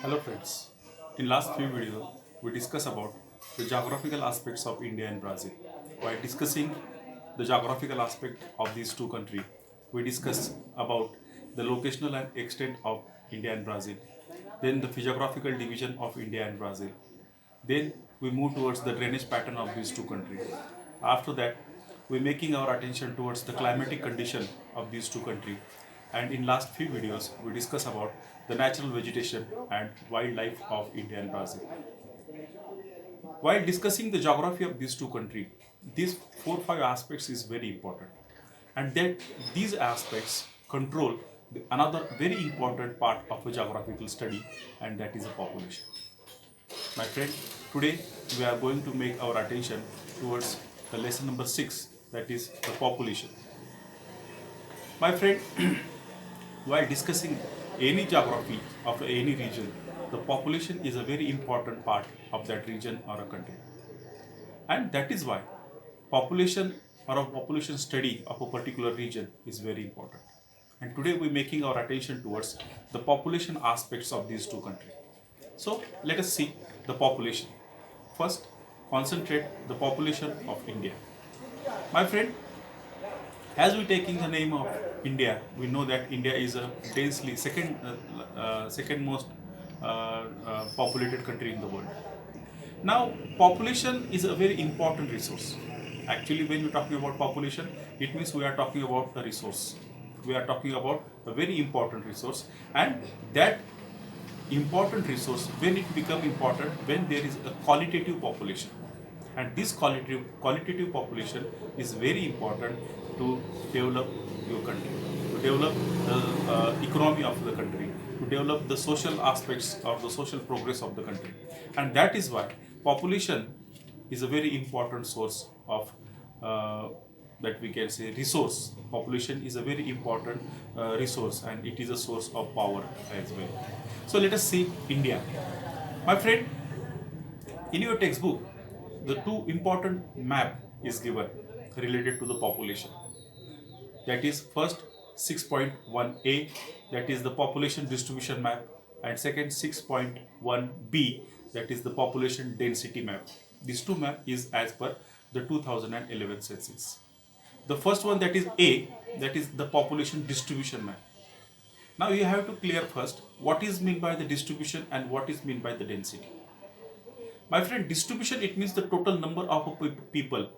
Hello friends. In last few videos, we discuss about the geographical aspects of India and Brazil. While discussing the geographical aspect of these two countries, we discuss about the locational and extent of India and Brazil, then the physiographical division of India and Brazil. Then we move towards the drainage pattern of these two countries. After that, we're making our attention towards the climatic condition of these two countries. And in last few videos, we discuss about the natural vegetation and wildlife of India and Brazil. While discussing the geography of these two countries, these 4 5 aspects is very important. And that these aspects control another very important part of a geographical study, and that is the population. My friend, today we are going to make our attention towards the lesson number 6, that is the population. My friend, while discussing any geography of any region, the population is a very important part of that region or a country. And that is why population or a population study of a particular region is very important. And today we're making our attention towards the population aspects of these two countries. So let us see the population. First, concentrate the population of India. My friend, as we taking the name of India, we know that India is a densely second most populated country in the world. Now, population is a very important resource. Actually, when we're talking about population, it means we are talking about a resource. We are talking about a very important resource, and that important resource, when it become important, when there is a qualitative population, and this qualitative population is very important to develop your country, to develop the economy of the country, to develop the social aspects of the social progress of the country. And that is why population is a very important source of that we can say resource. Population is a very important resource, and it is a source of power as well. So let us see India. My friend, in your textbook, the two important map is given related to the population. That is first 6.1a, that is the population distribution map, and second 6.1b, that is the population density map. These two map is as per the 2011 census. The first one, that is A, that is the population distribution map. Now you have to clear first what is meant by the distribution and what is meant by the density. My friend, distribution, it means the total number of people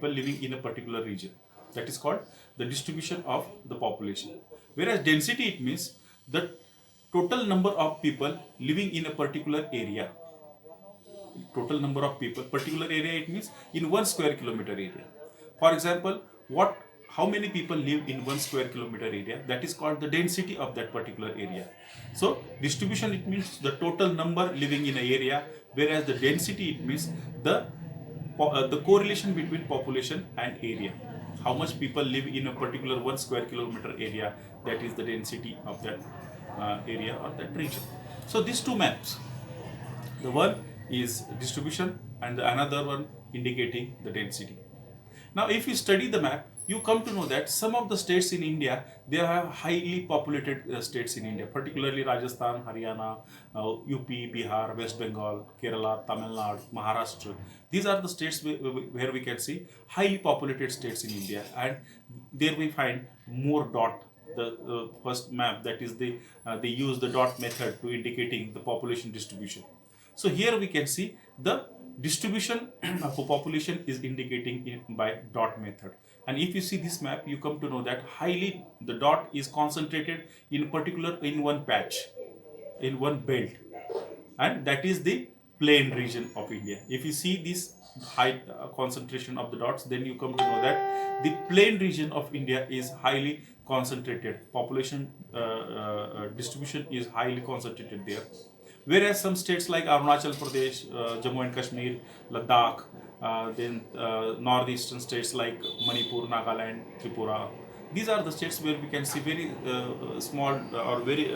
living in a particular region. That is called the distribution of the population. Whereas density, it means the total number of people living in a particular area. Total number of people, particular area, it means in 1 square kilometer area. For example, how many people live in 1 square kilometer area, that is called the density of that particular area. So distribution, it means the total number living in an area, whereas the density, it means the correlation between population and area. How much people live in a particular 1 square kilometer area, that is the density of that area or that region. So these two maps, the one is distribution and the another one indicating the density. Now, if you study the map, you come to know that some of the states in India, they are highly populated states in India, particularly Rajasthan, Haryana, UP, Bihar, West Bengal, Kerala, Tamil Nadu, Maharashtra. These are the states where we can see highly populated states in India, and there we find more dot. The first map, that is they use the dot method to indicating the population distribution. So here we can see the distribution of a population is indicating it by dot method. And if you see this map, you come to know that highly the dot is concentrated in particular in one patch, in one belt, and that is the plain region of India. If you see this high concentration of the dots, then you come to know that the plain region of India is highly concentrated. Population distribution is highly concentrated there. Whereas some states like Arunachal Pradesh, Jammu and Kashmir, Ladakh, then northeastern states like Manipur, Nagaland, Tripura, these are the states where we can see very small or very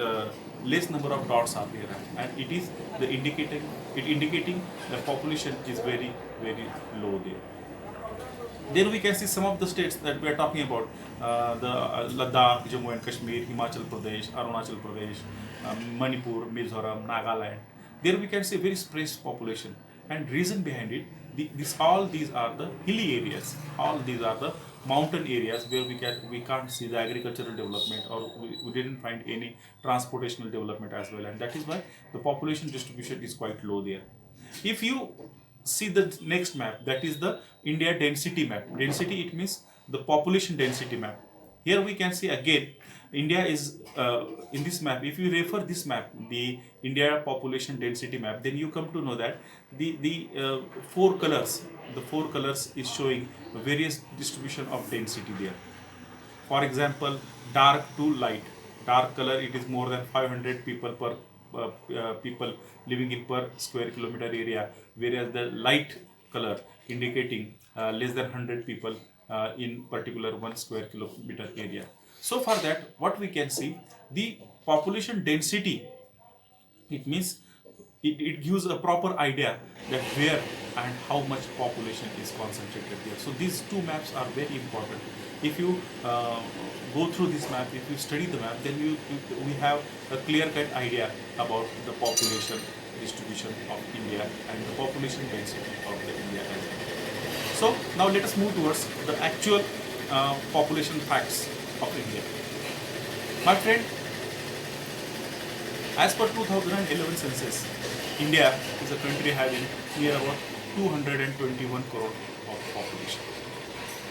less number of dots are there, and it is the indicating the population is very low there. Then we can see some of the states that we are talking about, the Ladakh, Jammu and Kashmir, Himachal Pradesh, Arunachal Pradesh, Manipur, Mizoram, Nagaland. There we can see very sparse population, and reason behind it, all these are the hilly areas. All these are the mountain areas where we can't see the agricultural development, or we didn't find any transportational development as well, and that is why the population distribution is quite low there. If you see the next map, that is the India density map. Density, it means the population density map. Here we can see again India is in this map. If you refer this map, the India population density map, then you come to know that the four colors is showing various distribution of density there. For example, dark to light. Dark color, it is more than 500 people per people living in per square kilometer area, whereas the light color indicating less than 100 people in particular 1 square kilometer area. So for that, what we can see, the population density, it means it gives a proper idea that where and how much population is concentrated there. So these two maps are very important. If you go through this map, if you study the map, then we have a clear-cut idea about the population distribution of India and the population density of the India as well. So now let us move towards the actual population facts of India. My friend, as per 2011 census, India is a country having near about 221 crore of population.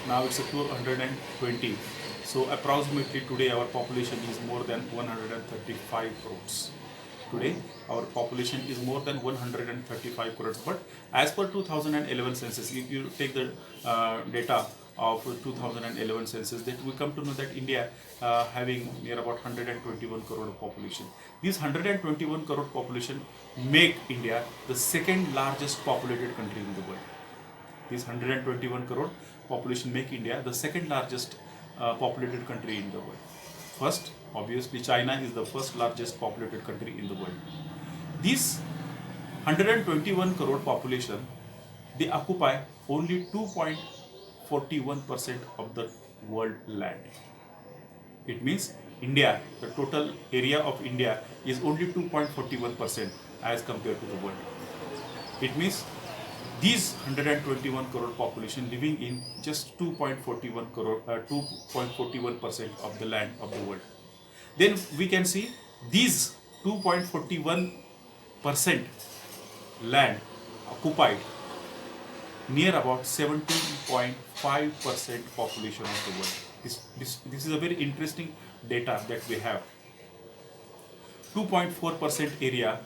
Now it's a 220. So approximately today our population is more than 135 crores. Today our population is more than 135 crores. But as per 2011 census, if you take the data of 2011 census, that we come to know that India having near about 121 crore of population. This 121 crore population make India the second largest populated country in the world. This 121 crore population make India the second largest populated country in the world. First, obviously, China is the first largest populated country in the world. This 121 crore population, they occupy only 2.41% of the world land. It means India, the total area of India is only 2.41% as compared to the world. It means these 121 crore population living in just 2.41% of the land of the world. Then we can see these 2.41% land occupied near about 17.5% population of the world. This is a very interesting data that we have. 2.4% area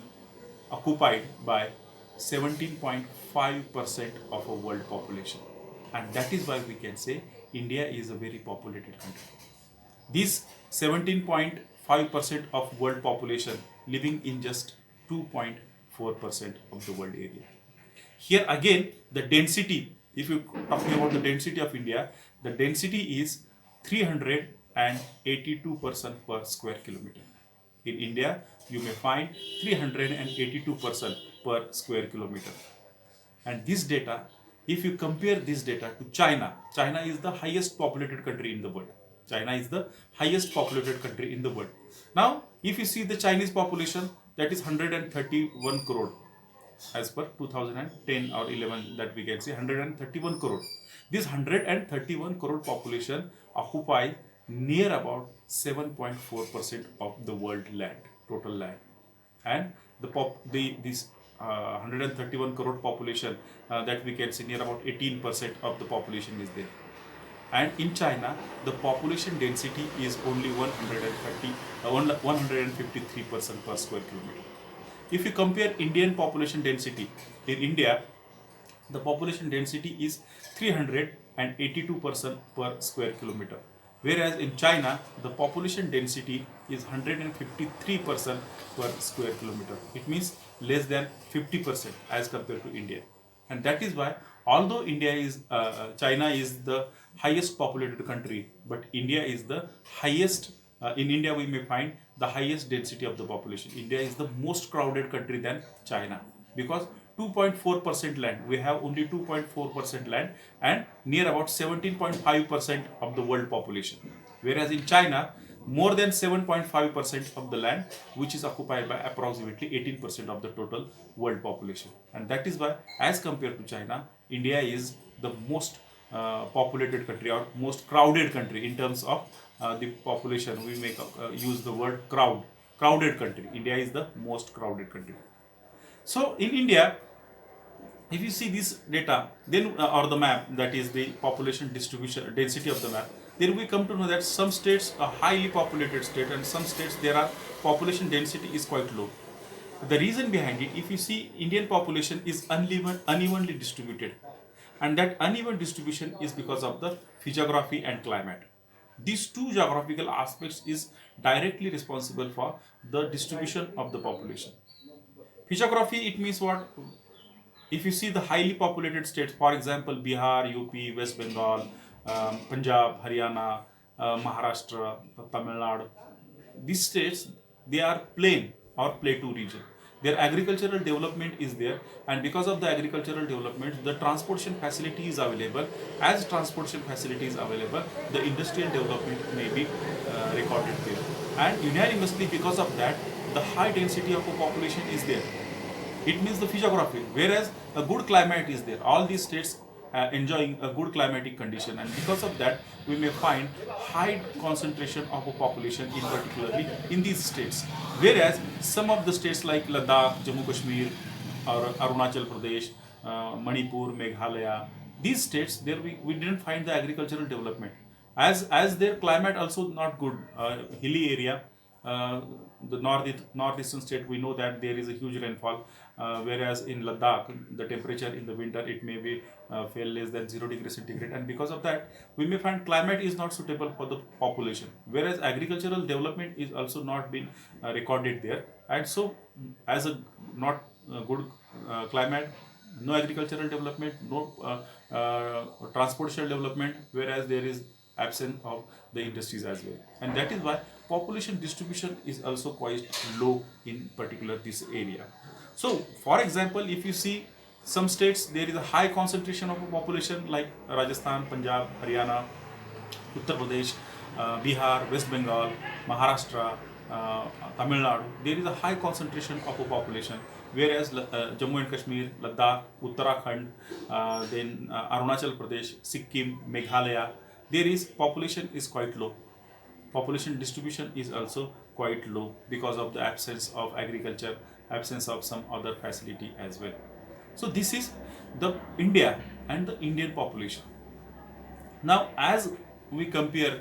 occupied by 17.5% of a world population, and that is why we can say India is a very populated country. This 17.5% of world population living in just 2.4% of the world area. Here again, the density, if you're talking about the density of India, the density is 382 person per square kilometer. In India, you may find 382 person per square kilometer. And this data, if you compare this data to China, China is the highest populated country in the world. China is the highest populated country in the world. Now, if you see the Chinese population, that is 131 crore. As per 2010 or 11, that we can say 131 crore. This 131 crore population occupy near about 7.4% of the world land, total land. And this 131 crore population, that we can see near about 18% of the population is there. And in China, the population density is only 153 person per square kilometer. If you compare Indian population density, in India, the population density is 382 person per square kilometer. Whereas in China, the population density is 153 person per square kilometer. It means less than 50% as compared to India. And that is why, although China is the highest populated country, but India is the highest. In India, we may find the highest density of the population. India is the most crowded country than China, because 2.4% land. We have only 2.4% land and near about 17.5% of the world population. Whereas in China, more than 7.5% of the land, which is occupied by approximately 18% of the total world population. And that is why, as compared to China, India is the most populated country or most crowded country in terms of the population. We make use the word crowded country. India is the most crowded country. So in India, if you see this data, then or the map, that is the population distribution density of the map, then we come to know that some states are highly populated state and some states there are population density is quite low. The reason behind it, if you see, Indian population is unevenly distributed, and that uneven distribution is because of the physiography and climate. These two geographical aspects is directly responsible for the distribution of the population. Physiography, it means what? If you see the highly populated states, for example, Bihar, UP, West Bengal, Punjab, Haryana, Maharashtra, Tamil Nadu, these states, they are plain or plateau region. Their agricultural development is there, and because of the agricultural development, the transportation facility is available. As transportation facility is available, the industrial development may be recorded there. And unanimously, because of that, the high density of a population is there. It means the physiography, whereas a good climate is there. All these states enjoying a good climatic condition, and because of that, we may find high concentration of a population in particularly in these states. Whereas some of the states like Ladakh, Jammu Kashmir, or Arunachal Pradesh, Manipur, Meghalaya, these states there we didn't find the agricultural development, as their climate also not good, hilly area. The northeastern state, we know that there is a huge rainfall, whereas in Ladakh the temperature in the winter it may be fell less than 0 degrees centigrade, and because of that we may find climate is not suitable for the population, whereas agricultural development is also not been recorded there. And so as a not good climate, no agricultural development, no transportation development, whereas there is absence of the industries as well, and that is why population distribution is also quite low in particular this area. So for example, if you see some states there is a high concentration of a population like Rajasthan, Punjab, Haryana, Uttar Pradesh, Bihar, West Bengal, Maharashtra, Tamil Nadu, there is a high concentration of a population. Whereas Jammu and Kashmir, Ladakh, Uttarakhand, then Arunachal Pradesh, Sikkim, Meghalaya, there is population is quite low. Population distribution is also quite low because of the absence of agriculture, absence of some other facility as well. So this is the India and the Indian population. Now, as we compare